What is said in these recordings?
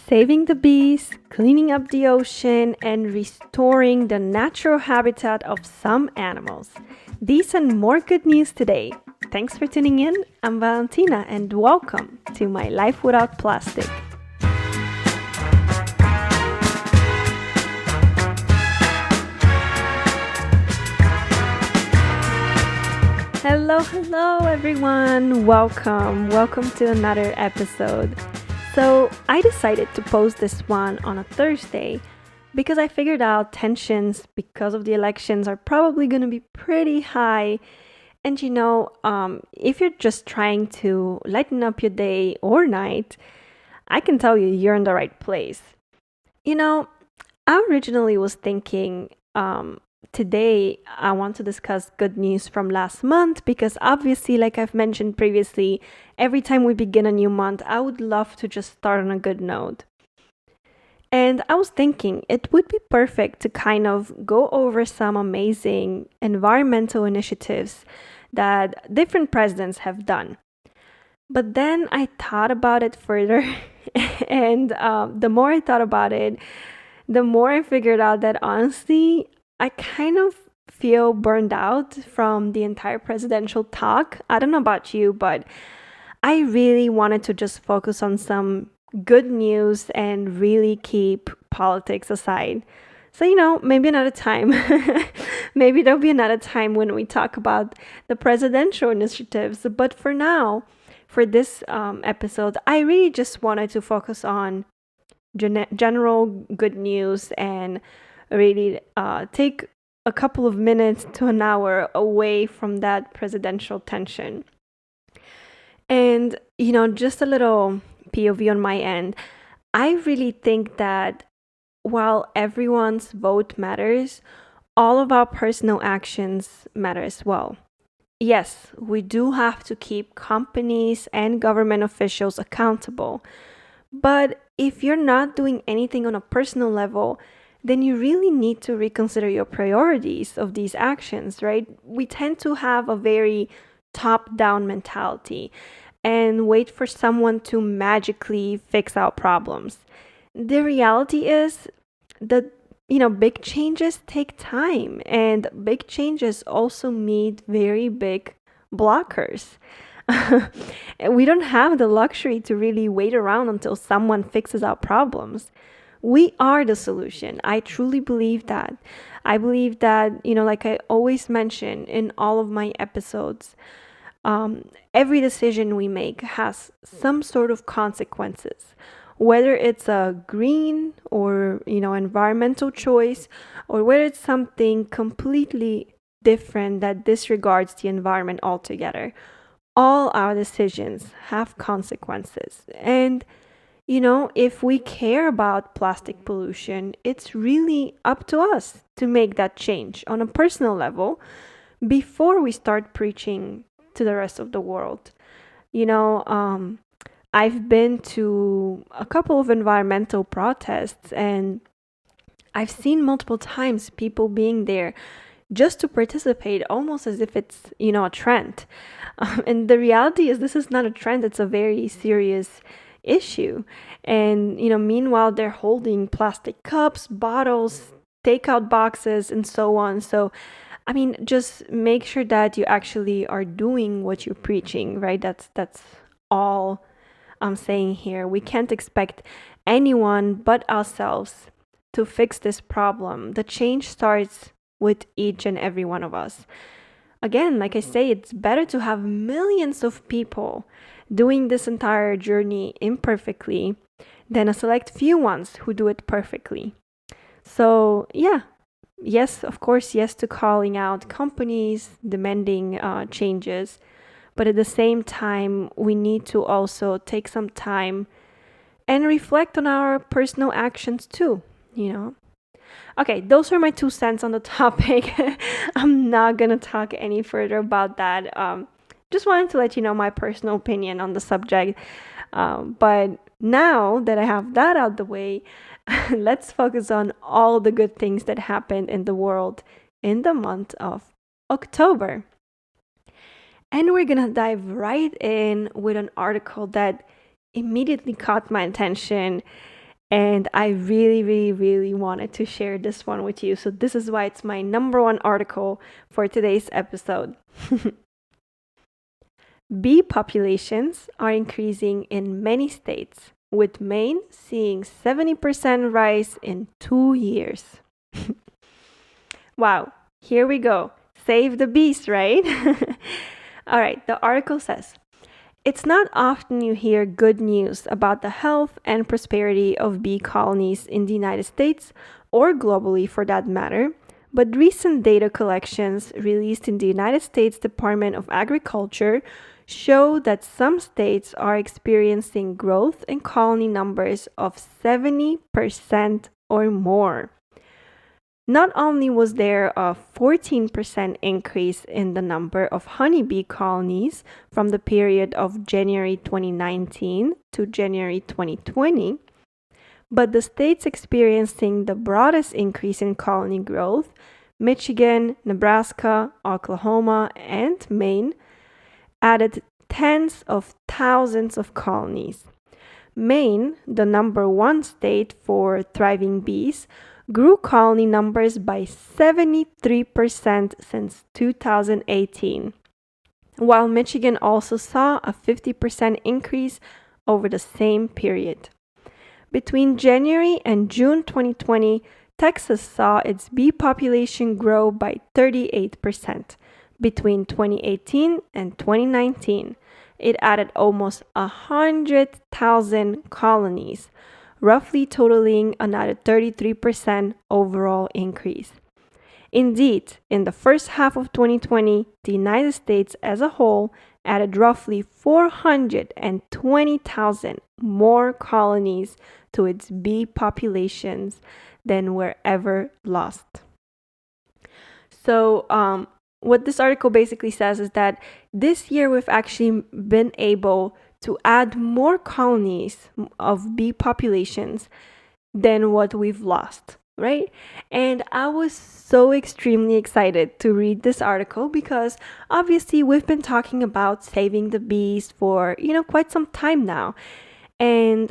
saving the bees, cleaning up the ocean, and restoring the natural habitat of some animals. These and more good news today. Thanks for tuning in. I'm Valentina, and welcome to my Life Without Plastic. Hello everyone. Welcome to another episode. So I decided to post this one on a Thursday because I figured out tensions because of the elections are probably going to be pretty high. And if you're just trying to lighten up your day or night, I can tell you're in the right place. I originally was thinking today I want to discuss good news from last month because obviously, like I've mentioned previously, every time we begin a new month, I would love to just start on a good note. And I was thinking it would be perfect to kind of go over some amazing environmental initiatives that different presidents have done. But then I thought about it further, and the more I thought about it, the more I figured out that honestly, I kind of feel burned out from the entire presidential talk. I don't know about you, but I really wanted to just focus on some good news and really keep politics aside. So, maybe another time. Maybe there'll be another time when we talk about the presidential initiatives. But for now, for this episode, I really just wanted to focus on general good news and really take a couple of minutes to an hour away from that presidential tension. And, just a little POV on my end, I really think that while everyone's vote matters, all of our personal actions matter as well. Yes, we do have to keep companies and government officials accountable. But if you're not doing anything on a personal level, then you really need to reconsider your priorities of these actions, right? We tend to have a very top-down mentality and wait for someone to magically fix our problems. The reality is that, big changes take time, and big changes also need very big blockers. We don't have the luxury to really wait around until someone fixes our problems. We are the solution. I truly believe that. I believe that, like I always mention in all of my episodes, every decision we make has some sort of consequences, whether it's a green or, environmental choice, or whether it's something completely different that disregards the environment altogether. All our decisions have consequences. And if we care about plastic pollution, it's really up to us to make that change on a personal level before we start preaching to the rest of the world. I've been to a couple of environmental protests, and I've seen multiple times people being there just to participate, almost as if it's, a trend. And the reality is this is not a trend, it's a very serious issue. And, meanwhile, they're holding plastic cups, bottles, takeout boxes, and so on. So, just make sure that you actually are doing what you're preaching, right? That's all I'm saying here. We can't expect anyone but ourselves to fix this problem. The change starts with each and every one of us. Again, like I say, it's better to have millions of people doing this entire journey imperfectly than a select few ones who do it perfectly. So, yeah, yes, of course, yes to calling out companies demanding changes, but at the same time, we need to also take some time and reflect on our personal actions too, Okay, those are my 2 cents on the topic. I'm not going to talk any further about that. Just wanted to let you know my personal opinion on the subject. But now that I have that out the way, let's focus on all the good things that happened in the world in the month of October. And we're going to dive right in with an article that immediately caught my attention And I really, really, really wanted to share this one with you. So this is why it's my number one article for today's episode. Bee populations are increasing in many states, with Maine seeing 70% rise in 2 years. Wow, here we go. Save the bees, right? All right, the article says, it's not often you hear good news about the health and prosperity of bee colonies in the United States, or globally for that matter, but recent data collections released in the United States Department of Agriculture show that some states are experiencing growth in colony numbers of 70% or more. Not only was there a 14% increase in the number of honeybee colonies from the period of January 2019 to January 2020, but the states experiencing the broadest increase in colony growth, Michigan, Nebraska, Oklahoma, and Maine, added tens of thousands of colonies. Maine, the number one state for thriving bees, grew colony numbers by 73% since 2018, while Michigan also saw a 50% increase over the same period. Between January and June 2020, Texas saw its bee population grow by 38%. Between 2018 and 2019, it added almost 100,000 colonies, roughly totaling another 33% overall increase. Indeed, in the first half of 2020, the United States as a whole added roughly 420,000 more colonies to its bee populations than were ever lost. So, what this article basically says is that this year we've actually been able to add more colonies of bee populations than what we've lost, right? And I was so extremely excited to read this article because obviously we've been talking about saving the bees for, quite some time now. And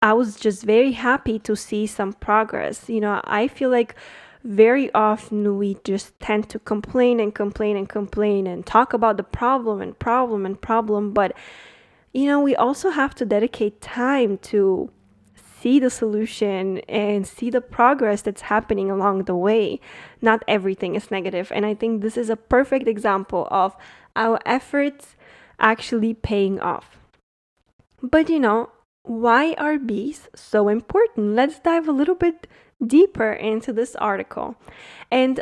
I was just very happy to see some progress. I feel like very often we just tend to complain and talk about the problem, but we also have to dedicate time to see the solution and see the progress that's happening along the way. Not everything is negative, and I think this is a perfect example of our efforts actually paying off. But why are bees so important? Let's dive a little bit deeper into this article. And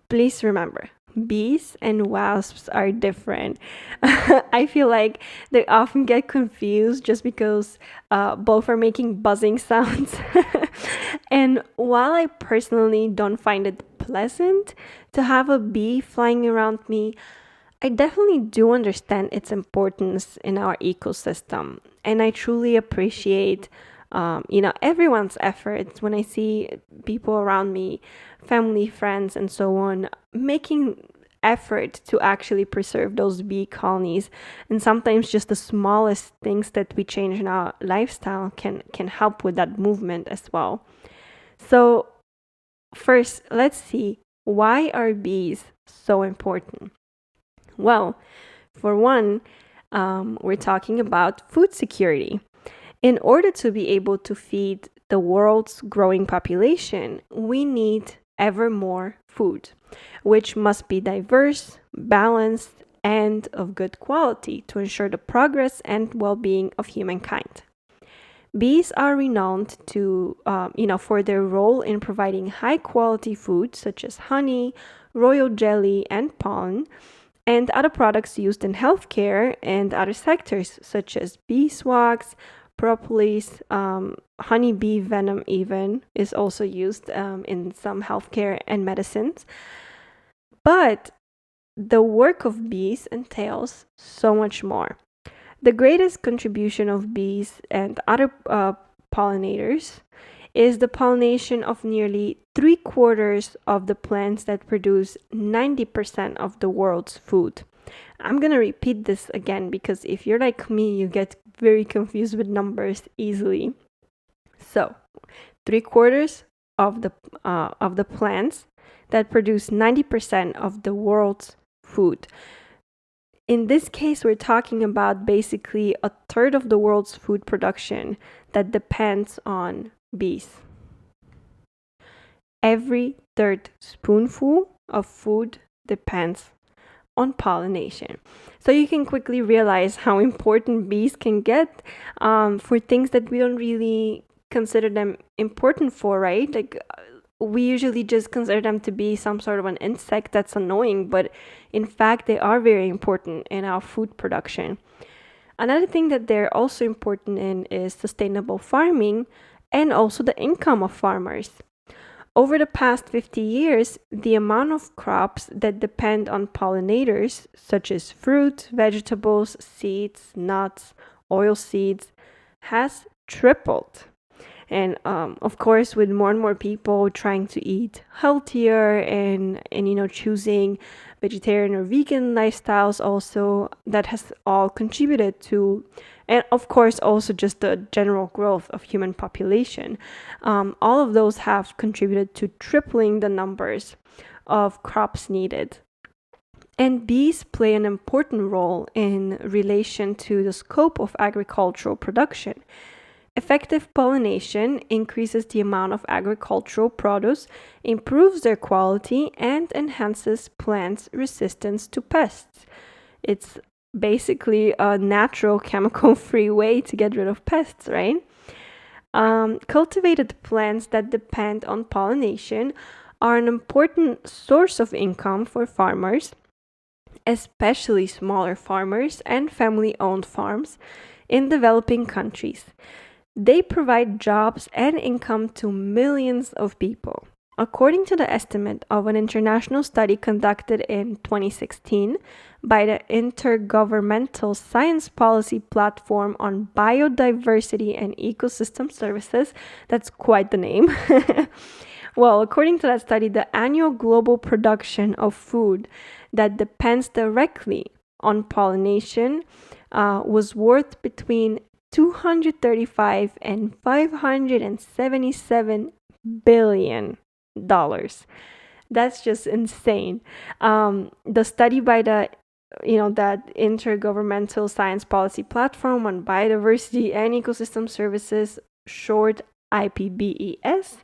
please remember, bees and wasps are different. I feel like they often get confused just because both are making buzzing sounds. And while I personally don't find it pleasant to have a bee flying around me, I definitely do understand its importance in our ecosystem. And I truly appreciate everyone's efforts when I see people around me, family, friends, and so on, making effort to actually preserve those bee colonies. And sometimes just the smallest things that we change in our lifestyle can help with that movement as well. So first, let's see, why are bees so important? Well, for one, we're talking about food security. In order to be able to feed the world's growing population, we need ever more food, which must be diverse, balanced, and of good quality to ensure the progress and well-being of humankind. Bees are renowned for their role in providing high-quality food such as honey, royal jelly, and pollen, and other products used in healthcare and other sectors such as beeswax, propolis, honeybee venom even is also used in some healthcare and medicines. But the work of bees entails so much more. The greatest contribution of bees and other pollinators is the pollination of nearly 3/4 of the plants that produce 90% of the world's food. I'm going to repeat this again because if you're like me, you get very confused with numbers easily. So 3/4 of the plants that produce 90% of the world's food. In this case, we're talking about basically 1/3 of the world's food production that depends on bees. Every third spoonful of food depends on pollination. So you can quickly realize how important bees can get for things that we don't really consider them important for, right? Like we usually just consider them to be some sort of an insect that's annoying, but in fact, they are very important in our food production. Another thing that they're also important in is sustainable farming and also the income of farmers. Over the past 50 years, the amount of crops that depend on pollinators, such as fruit, vegetables, seeds, nuts, oil seeds, has tripled. And of course, with more and more people trying to eat healthier and choosing vegetarian or vegan lifestyles, also that has all contributed to, and of course also just the general growth of human population. All of those have contributed to tripling the numbers of crops needed. And bees play an important role in relation to the scope of agricultural production. Effective pollination increases the amount of agricultural produce, improves their quality, and enhances plants' resistance to pests. It's basically a natural chemical-free way to get rid of pests, right? Cultivated plants that depend on pollination are an important source of income for farmers, especially smaller farmers and family-owned farms in developing countries. They provide jobs and income to millions of people. According to the estimate of an international study conducted in 2016 by the Intergovernmental Science Policy Platform on Biodiversity and Ecosystem Services, that's quite the name. Well, according to that study, the annual global production of food that depends directly on pollination was worth between $235 and $577 billion. That's just insane. The study by that Intergovernmental Science Policy Platform on Biodiversity and Ecosystem Services, short IPBES,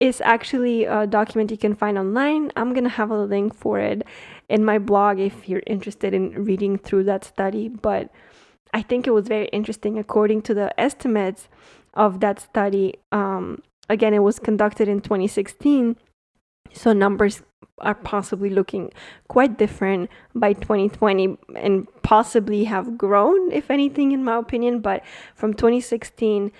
is actually a document you can find online. I'm gonna have a link for it in my blog if you're interested in reading through that study, but I think it was very interesting. According to the estimates of that study, again, it was conducted in 2016, so numbers are possibly looking quite different by 2020 and possibly have grown, if anything, in my opinion. But from 2016,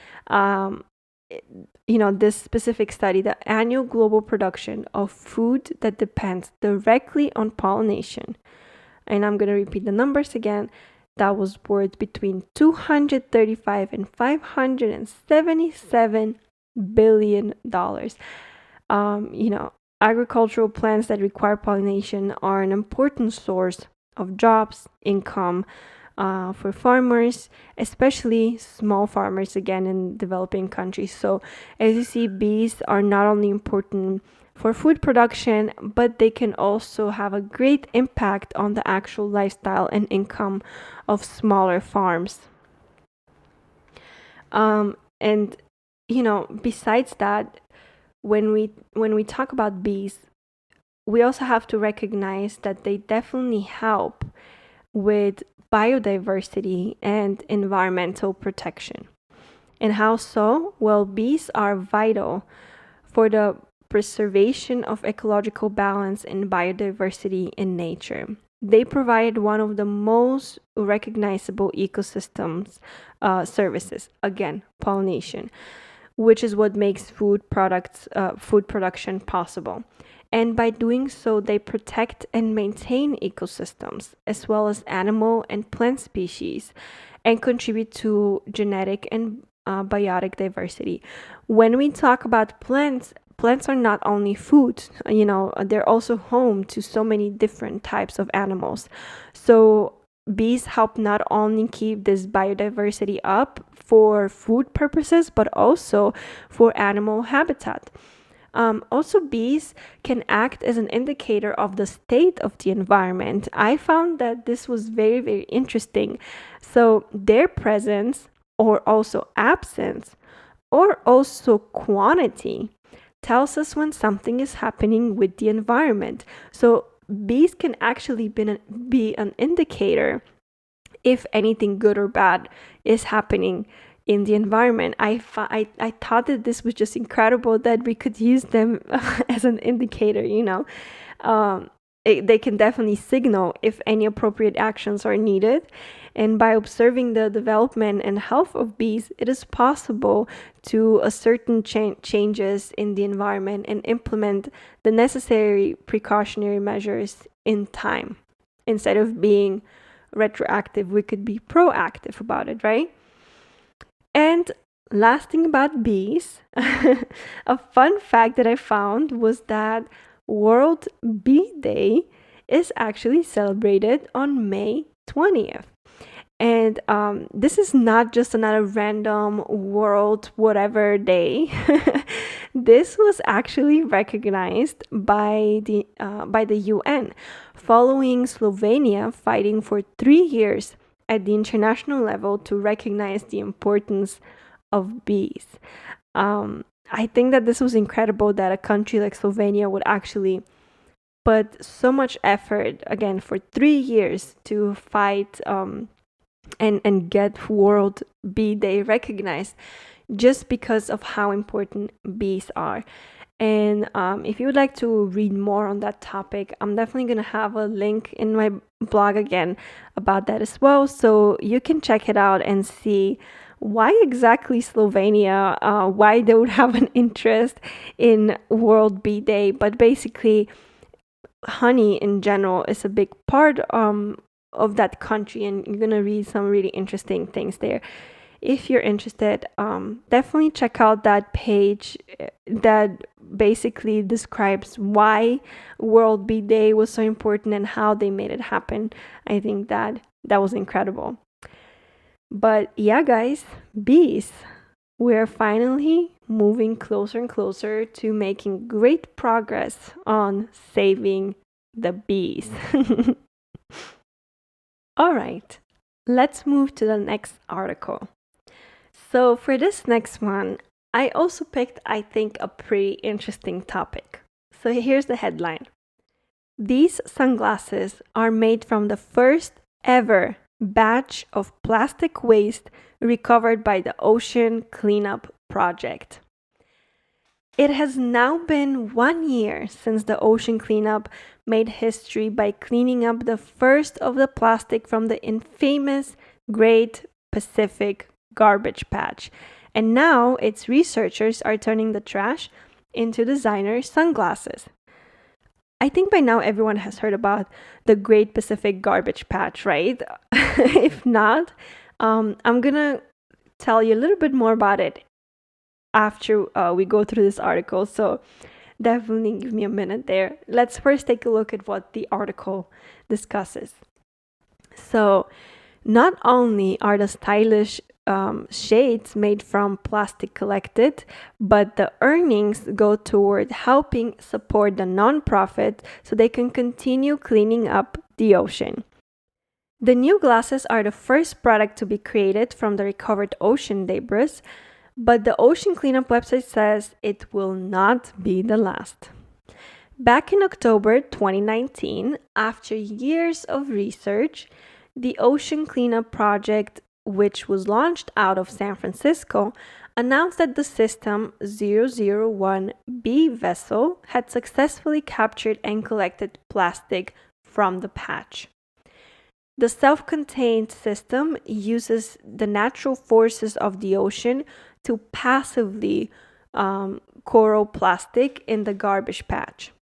this specific study, the annual global production of food that depends directly on pollination, and I'm going to repeat the numbers again, that was worth between $235 and $577 billion. Agricultural plants that require pollination are an important source of jobs, income for farmers, especially small farmers, again, in developing countries. So as you see, bees are not only important for food production, but they can also have a great impact on the actual lifestyle and income of smaller farms. Besides that, when we talk about bees, we also have to recognize that they definitely help with biodiversity and environmental protection. And how so? Well, bees are vital for the preservation of ecological balance and biodiversity in nature. They provide one of the most recognizable ecosystems services, again, pollination, which is what makes food production possible. And by doing so, they protect and maintain ecosystems, as well as animal and plant species, and contribute to genetic and biotic diversity. When we talk about plants are not only food, they're also home to so many different types of animals. So bees help not only keep this biodiversity up for food purposes, but also for animal habitat. Also, bees can act as an indicator of the state of the environment. I found that this was very, very interesting. So, their presence, or also absence, or also quantity, tells us when something is happening with the environment. So, bees can actually be an indicator if anything good or bad is happening in the environment. I thought that this was just incredible that we could use them as an indicator, they can definitely signal if any appropriate actions are needed. And by observing the development and health of bees, it is possible to ascertain changes in the environment and implement the necessary precautionary measures in time. Instead of being retroactive, we could be proactive about it, right? And last thing about bees, a fun fact that I found was that World Bee Day is actually celebrated on May 20th. And this is not just another random world whatever day. This was actually recognized by the UN, following Slovenia fighting for 3 years at the international level to recognize the importance of bees. I think that this was incredible that a country like Slovenia would actually put so much effort, again, for 3 years to fight and get World Bee Day recognized just because of how important bees are. And if you would like to read more on that topic, I'm definitely going to have a link in my blog again about that as well. So you can check it out and see why exactly Slovenia, why they would have an interest in World Bee Day. But basically, honey in general is a big part of that country, and you're going to read some really interesting things there. If you're interested, definitely check out that page that basically describes why World Bee Day was so important and how they made it happen. I think that was incredible. But yeah, guys, bees. We're finally moving closer and closer to making great progress on saving the bees. All right, let's move to the next article. So for this next one, I also picked, I think, a pretty interesting topic. So here's the headline. These sunglasses are made from the first ever batch of plastic waste recovered by the Ocean Cleanup Project. It has now been 1 year since the Ocean Cleanup made history by cleaning up the first of the plastic from the infamous Great Pacific Garbage Patch. And now its researchers are turning the trash into designer sunglasses. I think by now everyone has heard about the Great Pacific Garbage Patch, right? If not, I'm gonna tell you a little bit more about it after we go through this article. So definitely give me a minute there. Let's first take a look at what the article discusses. So not only are the stylish shades made from plastic collected, but the earnings go toward helping support the nonprofit so they can continue cleaning up the ocean. The new glasses are the first product to be created from the recovered ocean debris, but the Ocean Cleanup website says it will not be the last. Back in October 2019, after years of research, the Ocean Cleanup Project, which was launched out of San Francisco, announced that the System 001B vessel had successfully captured and collected plastic from the patch. The self-contained system uses the natural forces of the ocean to passively coral plastic in the garbage patch,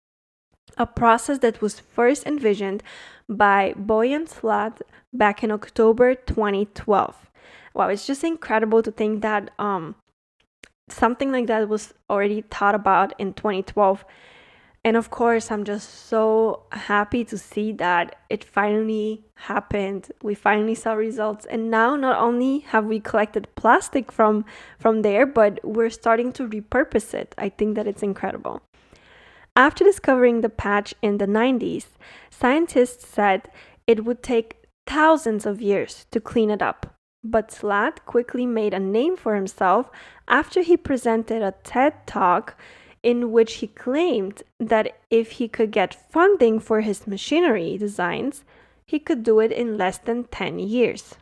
a process that was first envisioned by Boyan Slat back in October 2012. Wow, it's just incredible to think that something like that was already thought about in 2012. And of course, I'm just so happy to see that it finally happened. We finally saw results. And now not only have we collected plastic from there, but we're starting to repurpose it. I think that it's incredible. After discovering the patch in the 90s, scientists said it would take thousands of years to clean it up. But Slat quickly made a name for himself after he presented a TED Talk in which he claimed that if he could get funding for his machinery designs, he could do it in less than 10 years.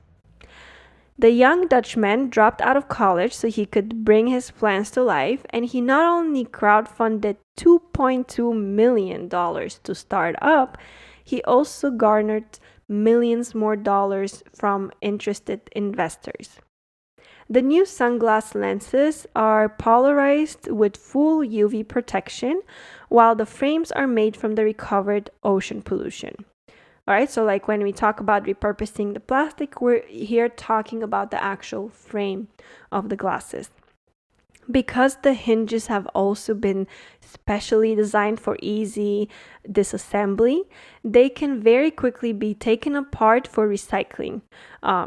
The young Dutchman dropped out of college so he could bring his plans to life, and he not only crowdfunded $2.2 million to start up, he also garnered millions more dollars from interested investors. The new sunglass lenses are polarized with full UV protection, while the frames are made from the recovered ocean pollution. All right, so like when we talk about repurposing the plastic, we're here talking about the actual frame of the glasses. Because the hinges have also been specially designed for easy disassembly, they can very quickly be taken apart for recycling,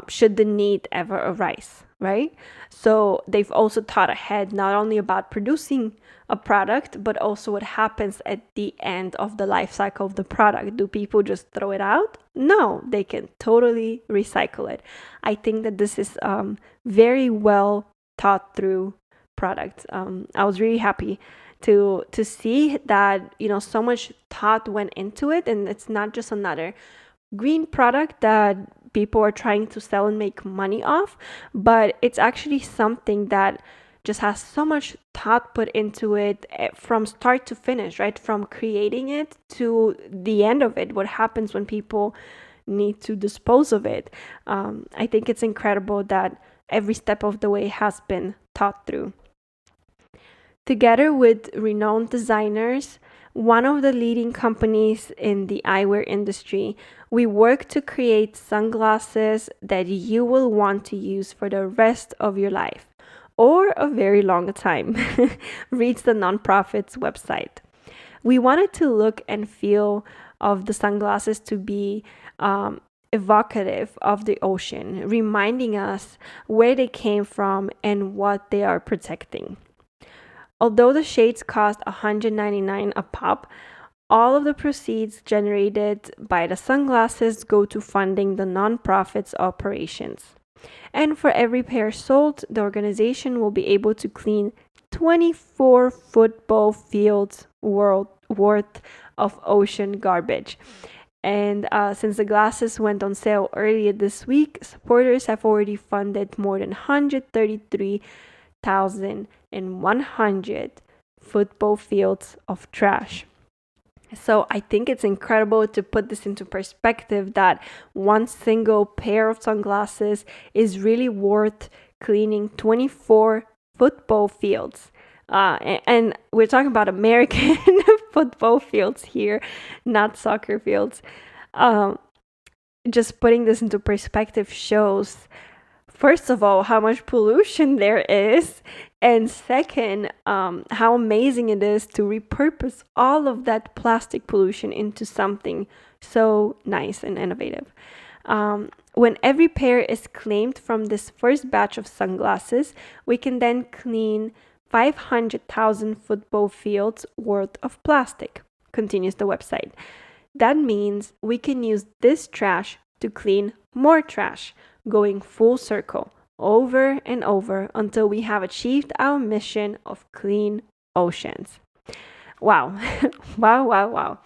should the need ever arise, right? So they've also thought ahead not only about producing a product, but also what happens at the end of the life cycle of the product. Do people just throw it out? No, they can totally recycle it. I think that this is very well thought through product. I was really happy to see that so much thought went into it, and it's not just another green product that people are trying to sell and make money off, but it's actually something that just has so much thought put into it from start to finish, right? From creating it to the end of it, what happens when people need to dispose of it. I think it's incredible that every step of the way has been thought through. Together with renowned designers, one of the leading companies in the eyewear industry, we work to create sunglasses that you will want to use for the rest of your life or a very long time, reads the nonprofit's website. We wanted to look and feel of the sunglasses to be evocative of the ocean, reminding us where they came from and what they are protecting. Although the shades cost $199 a pop, all of the proceeds generated by the sunglasses go to funding the nonprofit's operations. And for every pair sold, the organization will be able to clean 24 football fields worth of ocean garbage. And since the glasses went on sale earlier this week, supporters have already funded more than 133,100 football fields of trash. So I think it's incredible to put this into perspective that one single pair of sunglasses is really worth cleaning 24 football fields. And we're talking about American football fields here, not soccer fields. Just putting this into perspective shows, first of all, how much pollution there is, and second, how amazing it is to repurpose all of that plastic pollution into something so nice and innovative. When every pair is claimed from this first batch of sunglasses, we can then clean 500,000 football fields worth of plastic, continues the website. That means we can use this trash to clean more trash, going full circle, over and over until we have achieved our mission of clean oceans. Wow. Wow.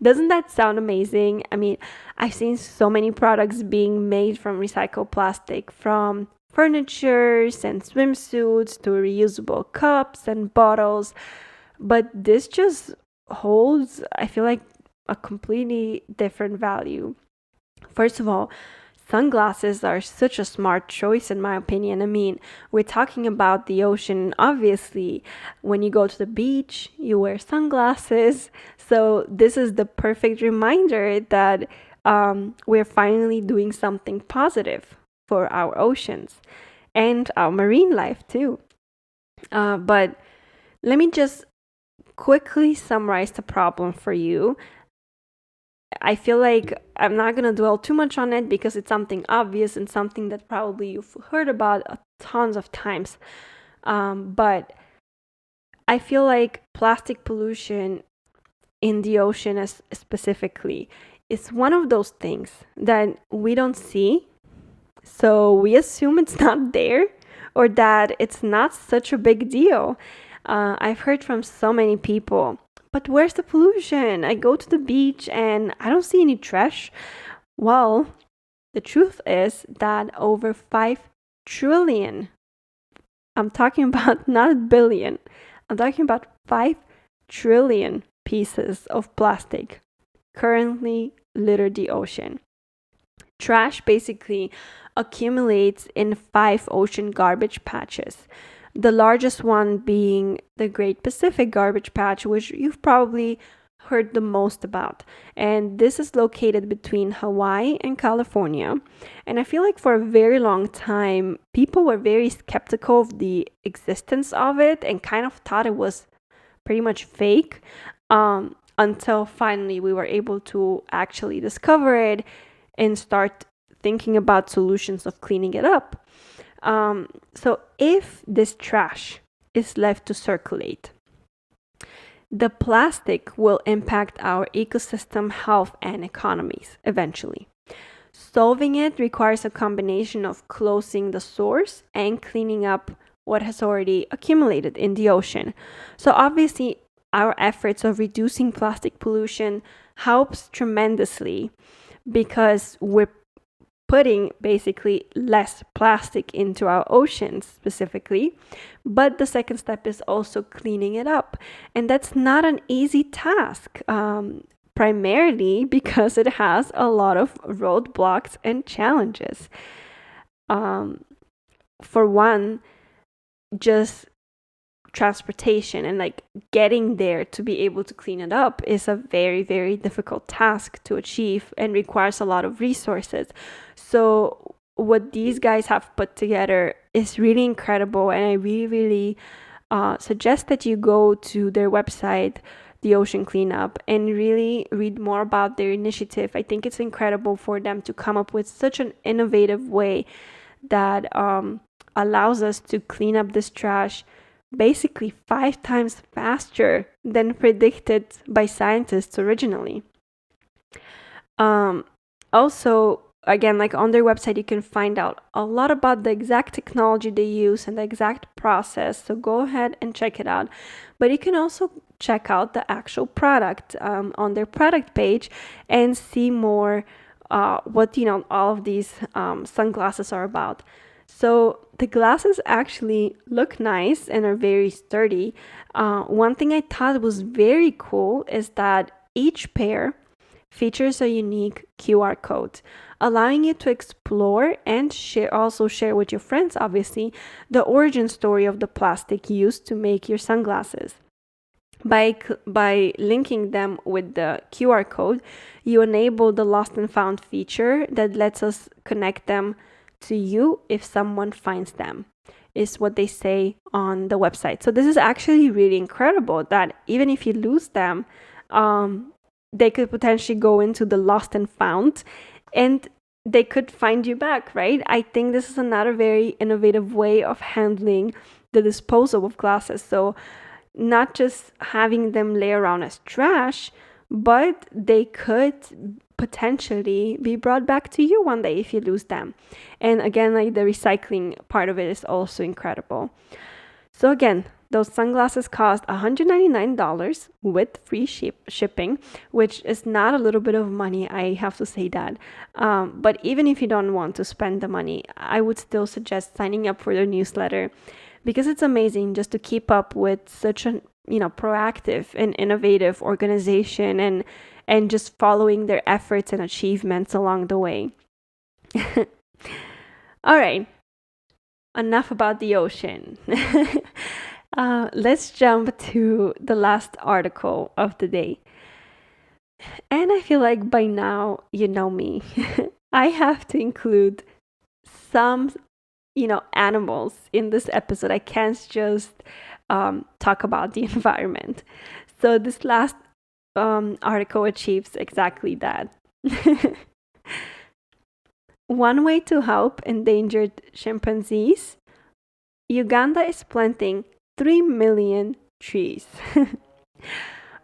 Doesn't that sound amazing? I mean, I've seen so many products being made from recycled plastic, from furniture and swimsuits to reusable cups and bottles. But this just holds, I feel like, a completely different value. First of all, sunglasses are such a smart choice in my opinion. I mean, we're talking about the ocean. Obviously, when you go to the beach, you wear sunglasses. So this is the perfect reminder that we're finally doing something positive for our oceans and our marine life too. But let me just quickly summarize the problem for you. I feel like I'm not going to dwell too much on it because it's something obvious and something that probably you've heard about tons of times. But I feel like plastic pollution in the ocean specifically is one of those things that we don't see. So we assume it's not there or that it's not such a big deal. I've heard from so many people, but where's the pollution? I go to the beach and I don't see any trash. Well, the truth is that over 5 trillion, I'm talking about not billion, I'm talking about 5 trillion pieces of plastic currently litter the ocean. Trash basically accumulates in 5 ocean garbage patches. The largest one being the Great Pacific Garbage Patch, which you've probably heard the most about. And this is located between Hawaii and California. And I feel like for a very long time, people were very skeptical of the existence of it and kind of thought it was pretty much fake, until finally we were able to actually discover it and start thinking about solutions of cleaning it up. So if this trash is left to circulate, the plastic will impact our ecosystem health and economies eventually. Solving it requires a combination of closing the source and cleaning up what has already accumulated in the ocean. So obviously, our efforts of reducing plastic pollution helps tremendously because we're putting basically less plastic into our oceans specifically. But the second step is also cleaning it up. And that's not an easy task, primarily because it has a lot of roadblocks and challenges. For one, just transportation and like getting there to be able to clean it up is a very, very difficult task to achieve and requires a lot of resources. So what these guys have put together is really incredible, and I really suggest that you go to their website, the Ocean Cleanup, and really read more about their initiative. I think it's incredible for them to come up with such an innovative way that allows us to clean up this trash basically 5 times faster than predicted by scientists originally. Also, again, like on their website, you can find out a lot about the exact technology they use and the exact process. So go ahead and check it out. But you can also check out the actual product on their product page and see more what all of these sunglasses are about. So the glasses actually look nice and are very sturdy. One thing I thought was very cool is that each pair features a unique QR code, allowing you to explore and share with your friends, obviously, the origin story of the plastic used to make your sunglasses. By linking them with the QR code, you enable the lost and found feature that lets us connect them to you if someone finds them, is what they say on the website. So this is actually really incredible that even if you lose them, they could potentially go into the lost and found and they could find you back, right? I think this is another very innovative way of handling the disposal of glasses. So not just having them lay around as trash, but they could potentially be brought back to you one day if you lose them. And again, like the recycling part of it is also incredible. So again, those sunglasses cost $199 with free shipping, which is not a little bit of money, I have to say that. But even if you don't want to spend the money, I would still suggest signing up for their newsletter because it's amazing just to keep up with such an proactive and innovative organization and just following their efforts and achievements along the way. All right, enough about the ocean. Let's jump to the last article of the day. And I feel like by now, you know me. I have to include some, animals in this episode. I can't just talk about the environment. So this last article achieves exactly that. One way to help endangered chimpanzees, Uganda is planting 3 million trees.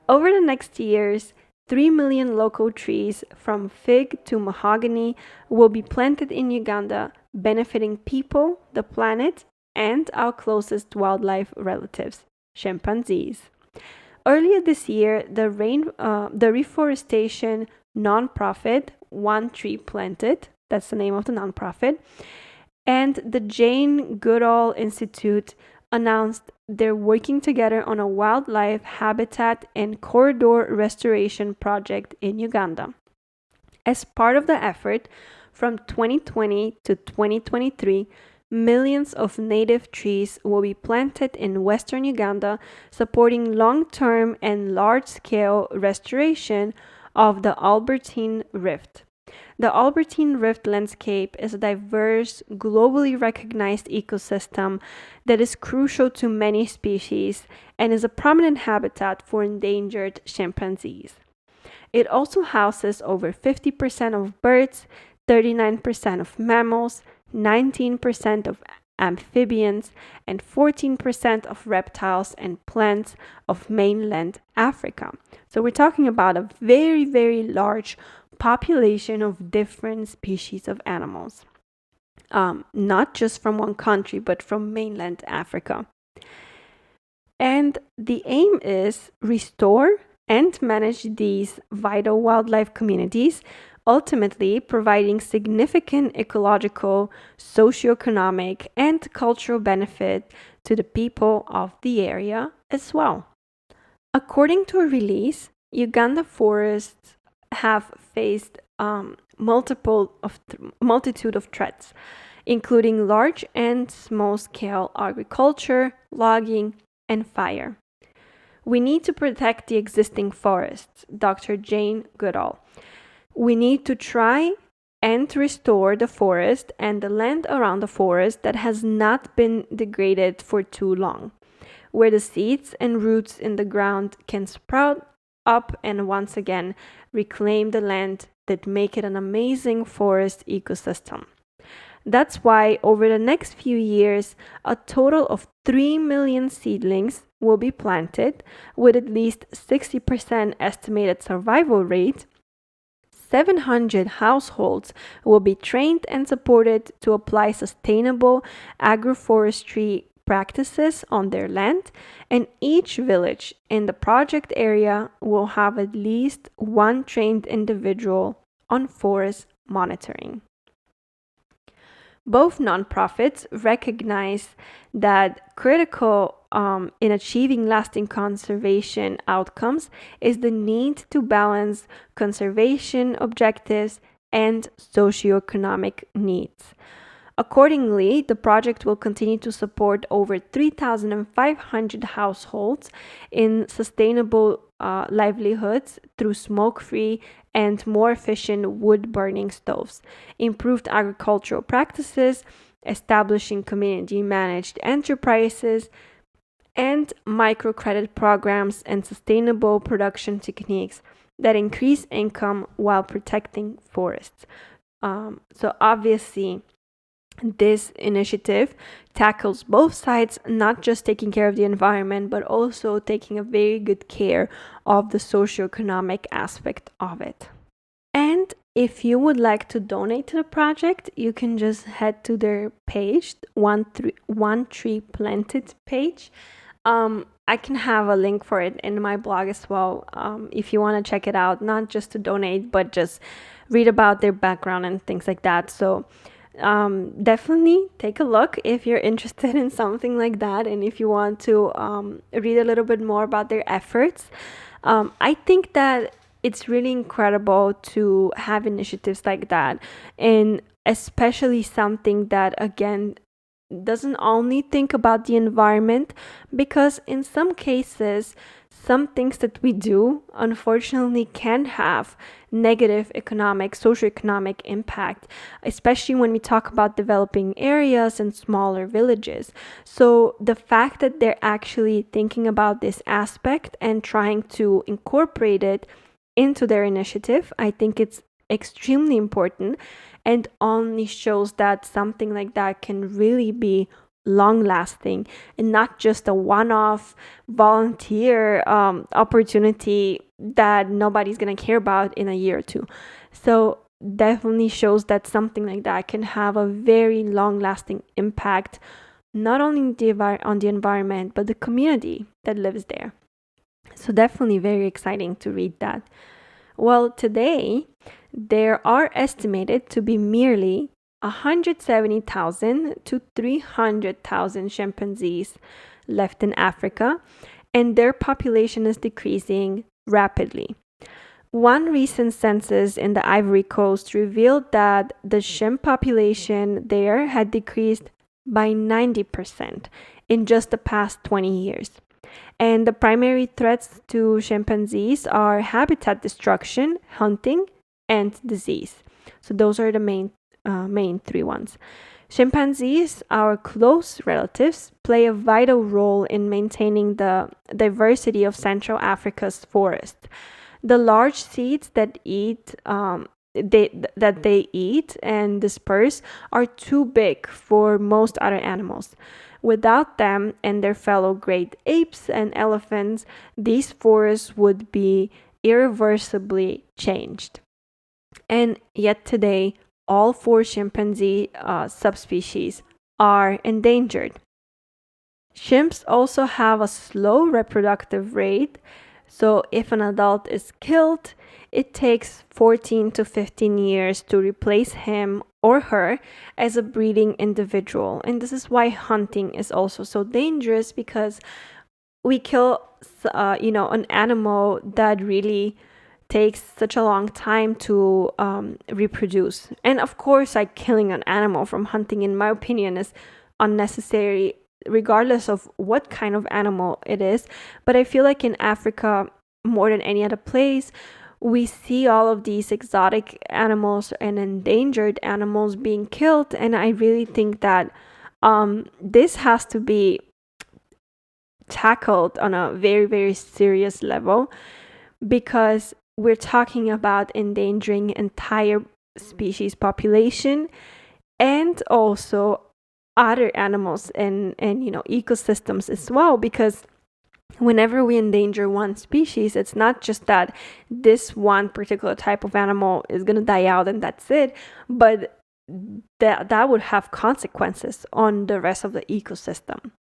Over the next years, 3 million local trees from fig to mahogany will be planted in Uganda, benefiting people, the planet, and our closest wildlife relatives, chimpanzees. Earlier this year, the reforestation nonprofit One Tree Planted, that's the name of the nonprofit, and the Jane Goodall Institute announced they're working together on a wildlife habitat and corridor restoration project in Uganda. As part of the effort, from 2020 to 2023, millions of native trees will be planted in western Uganda, supporting long-term and large-scale restoration of the Albertine Rift. The Albertine Rift landscape is a diverse, globally recognized ecosystem that is crucial to many species and is a prominent habitat for endangered chimpanzees. It also houses over 50% of birds, 39% of mammals, 19% of amphibians, and 14% of reptiles and plants of mainland Africa. So we're talking about a very, very large population of different species of animals. Not just from one country, but from mainland Africa. And the aim is restore and manage these vital wildlife communities, ultimately providing significant ecological, socioeconomic, and cultural benefit to the people of the area as well. According to a release, Uganda Forests have faced multitude of threats, including large and small-scale agriculture, logging, and fire. We need to protect the existing forests, Dr. Jane Goodall. We need to try and restore the forest and the land around the forest that has not been degraded for too long, where the seeds and roots in the ground can sprout up and once again reclaim the land that make it an amazing forest ecosystem. That's why over the next few years, a total of 3 million seedlings will be planted with at least 60% estimated survival rate. 700 households will be trained and supported to apply sustainable agroforestry practices on their land, and each village in the project area will have at least one trained individual on forest monitoring. Both nonprofits recognize that critical in achieving lasting conservation outcomes is the need to balance conservation objectives and socioeconomic needs. Accordingly, the project will continue to support over 3,500 households in sustainable livelihoods through smoke-free and more efficient wood-burning stoves, improved agricultural practices, establishing community-managed enterprises, and microcredit programs and sustainable production techniques that increase income while protecting forests. So obviously, this initiative tackles both sides, not just taking care of the environment, but also taking a very good care of the socioeconomic aspect of it. And if you would like to donate to the project, you can just head to their page, One Tree Planted page. I can have a link for it in my blog as well, if you want to check it out, not just to donate, but just read about their background and things like that. So definitely take a look if you're interested in something like that, and if you want to read a little bit more about their efforts. I think that it's really incredible to have initiatives like that, and especially something that, again, doesn't only think about the environment, because in some cases, some things that we do unfortunately can have negative economic, socioeconomic impact, especially when we talk about developing areas and smaller villages. So the fact that they're actually thinking about this aspect and trying to incorporate it into their initiative, I think it's extremely important, and only shows that something like that can really be long lasting and not just a one-off volunteer opportunity that nobody's going to care about in a year or two. So definitely shows that something like that can have a very long lasting impact, not only on the environment but the community that lives there. So definitely very exciting to read that. Well, today there are estimated to be merely 170,000 to 300,000 chimpanzees left in Africa, and their population is decreasing rapidly. One recent census in the Ivory Coast revealed that the chimp population there had decreased by 90% in just the past 20 years. And the primary threats to chimpanzees are habitat destruction, hunting, and disease. So those are the main three ones. Chimpanzees, our close relatives, play a vital role in maintaining the diversity of Central Africa's forest. The large seeds that they eat and disperse are too big for most other animals. Without them and their fellow great apes and elephants, these forests would be irreversibly changed. And yet today, all 4 chimpanzee subspecies are endangered. Chimps also have a slow reproductive rate, so if an adult is killed, it takes 14 to 15 years to replace him or her as a breeding individual. And this is why hunting is also so dangerous, because we kill an animal that really takes such a long time to reproduce. And of course, like, killing an animal from hunting, in my opinion, is unnecessary regardless of what kind of animal it is. But I feel like in Africa, more than any other place, we see all of these exotic animals and endangered animals being killed. And I really think that this has to be tackled on a very, very serious level, because we're talking about endangering entire species population and also other animals and ecosystems as well. Because whenever we endanger one species, it's not just that this one particular type of animal is going to die out and that's it, but that would have consequences on the rest of the ecosystem.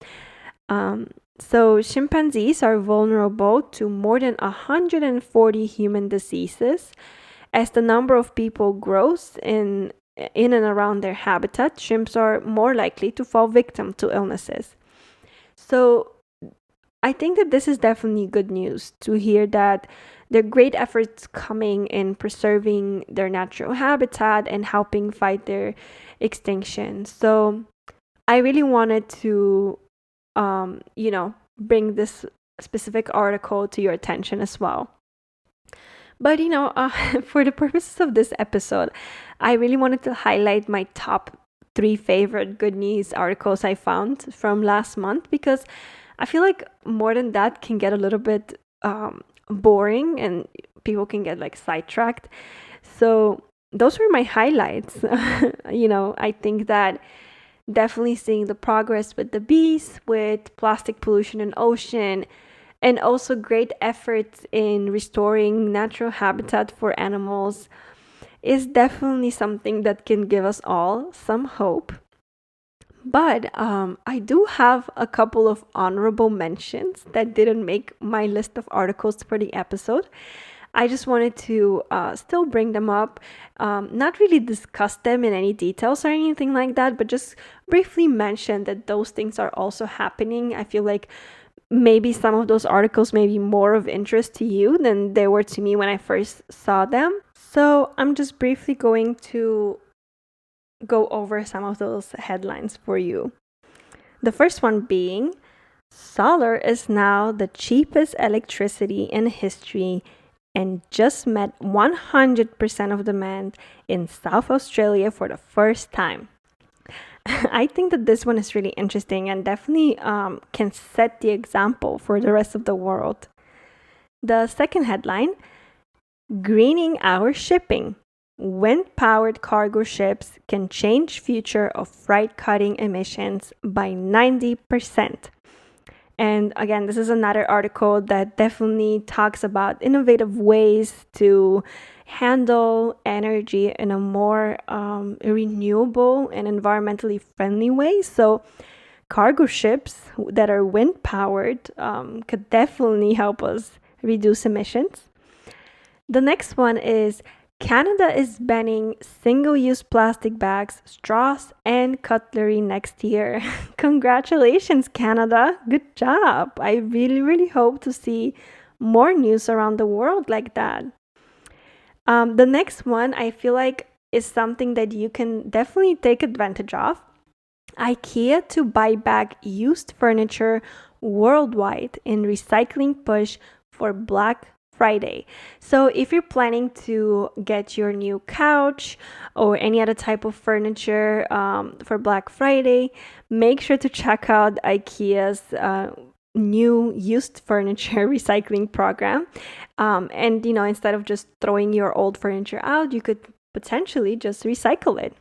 So chimpanzees are vulnerable to more than 140 human diseases. As the number of people grows in and around their habitat, chimps are more likely to fall victim to illnesses. So I think that this is definitely good news to hear that there are great efforts coming in preserving their natural habitat and helping fight their extinction. So I really wanted to bring this specific article to your attention as well. But for the purposes of this episode, I really wanted to highlight my top 3 favorite good news articles I found from last month, because I feel like more than that can get a little bit boring and people can get like sidetracked. So those were my highlights. I think that definitely seeing the progress with the bees, with plastic pollution in ocean, and also great efforts in restoring natural habitat for animals is definitely something that can give us all some hope. But I do have a couple of honorable mentions that didn't make my list of articles for the episode. I just wanted to still bring them up, not really discuss them in any details or anything like that, but just briefly mention that those things are also happening. I feel like maybe some of those articles may be more of interest to you than they were to me when I first saw them. So I'm just briefly going to go over some of those headlines for you. The first one being solar is now the cheapest electricity in history and just met 100% of demand in South Australia for the first time. I think that this one is really interesting and definitely can set the example for the rest of the world. The second headline, greening our shipping. Wind-powered cargo ships can change future of freight cutting emissions by 90%. And again, this is another article that definitely talks about innovative ways to handle energy in a more renewable and environmentally friendly way. So cargo ships that are wind powered could definitely help us reduce emissions. The next one is Canada is banning single-use plastic bags, straws, and cutlery next year. Congratulations, Canada. Good job. I really, really hope to see more news around the world like that. The next one, I feel like, is something that you can definitely take advantage of. Ikea to buy back used furniture worldwide in recycling push for Black Friday. So if you're planning to get your new couch or any other type of furniture for Black Friday, make sure to check out IKEA's new used furniture recycling program. And instead of just throwing your old furniture out, you could potentially just recycle it.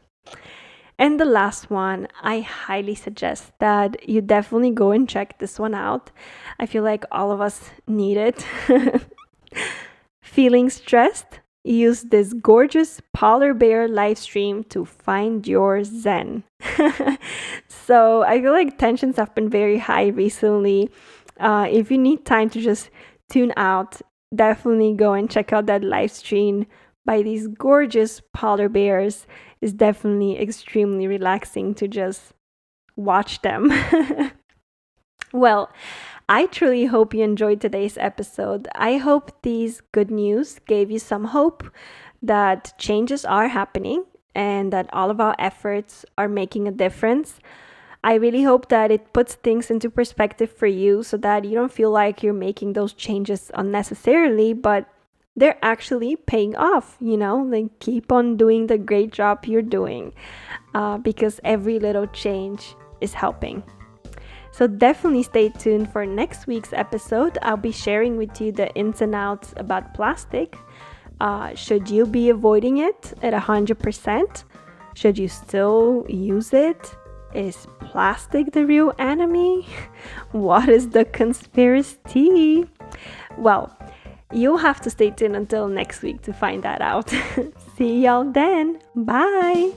And the last one, I highly suggest that you definitely go and check this one out. I feel like all of us need it. Feeling stressed? Use this gorgeous polar bear live stream to find your zen. So I feel like tensions have been very high recently. If you need time to just tune out, definitely go and check out that live stream by these gorgeous polar bears. It's definitely extremely relaxing to just watch them. Well, I truly hope you enjoyed today's episode. I hope these good news gave you some hope that changes are happening and that all of our efforts are making a difference. I really hope that it puts things into perspective for you so that you don't feel like you're making those changes unnecessarily, but they're actually paying off, like keep on doing the great job you're doing because every little change is helping. So definitely stay tuned for next week's episode. I'll be sharing with you the ins and outs about plastic. Should you be avoiding it at 100%? Should you still use it? Is plastic the real enemy? What is the conspiracy? Well, you'll have to stay tuned until next week to find that out. See y'all then. Bye.